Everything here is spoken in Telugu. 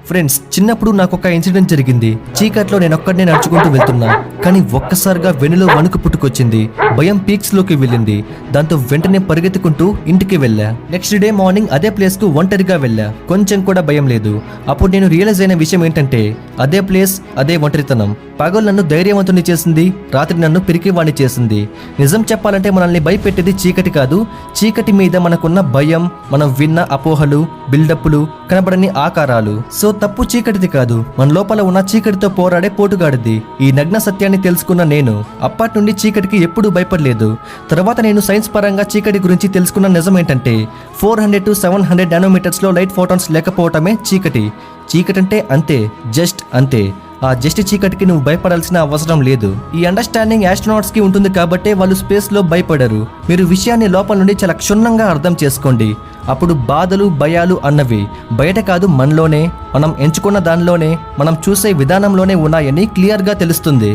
ఫ్రెండ్స్, చిన్నప్పుడు నాకు ఒక ఇన్సిడెంట్ జరిగింది. చీకట్లో నేనొక్కడినే నడుచుకుంటూ వెళ్తున్నా, కానీ ఒక్కసారిగా వెన్నులో వణుకు పుట్టుకొచ్చింది. భయం పీక్స్ లోకి వెళ్ళింది. దాంతో వెంటనే పరిగెత్తుకుంటూ ఇంటికి వెళ్ళా. నెక్స్ట్ డే మార్నింగ్ అదే ప్లేస్ కు ఒంటరిగా వెళ్ళా. కొంచెం కూడా భయం లేదు. అప్పుడు నేను రియలైజ్ అయిన విషయం ఏంటంటే, అదే ప్లేస్, అదే ఒంటరితనం పగలు నన్ను ధైర్యవంతుని చేసింది, రాత్రి నన్ను పిరికివాణ్ణి చేసింది. నిజం చెప్పాలంటే మనల్ని భయపెట్టేది చీకటి కాదు, చీకటి మీద మనకున్న భయం, మనం విన్న అపోహలు, బిల్డప్లు, కనబడని ఆకారాలు. సో తప్పు చీకటిది కాదు, మన లోపల ఉన్న చీకటితో పోరాడే పోటుగాడిది. ఈ నగ్న సత్యాన్ని తెలుసుకున్న నేను అప్పటి నుండి చీకటికి ఎప్పుడూ భయపడలేదు. తర్వాత నేను సైన్స్ పరంగా చీకటి గురించి తెలుసుకున్న నిజం ఏంటంటే, 400 to 700 నానోమీటర్స్ లో లైట్ ఫోటాన్స్ లేకపోవటమే చీకటి. చీకటంటే అంతే, జస్ట్ అంతే. ఆ జస్ట్ చీకటికి నువ్వు భయపడాల్సిన అవసరం లేదు. ఈ అండర్స్టాండింగ్ ఆస్ట్రోనాట్స్ కి ఉంటుంది కాబట్టే వాళ్ళు స్పేస్ లో భయపడరు. మీరు విషయాన్ని లోపల నుండి చాలా క్షుణ్ణంగా అర్థం చేసుకోండి. అప్పుడు బాధలు, భయాలు అన్నవి బయట కాదు, మనలోనే, మనం ఎంచుకున్న దానిలోనే, మనం చూసే విధానంలోనే ఉన్నాయని క్లియర్గా తెలుస్తుంది.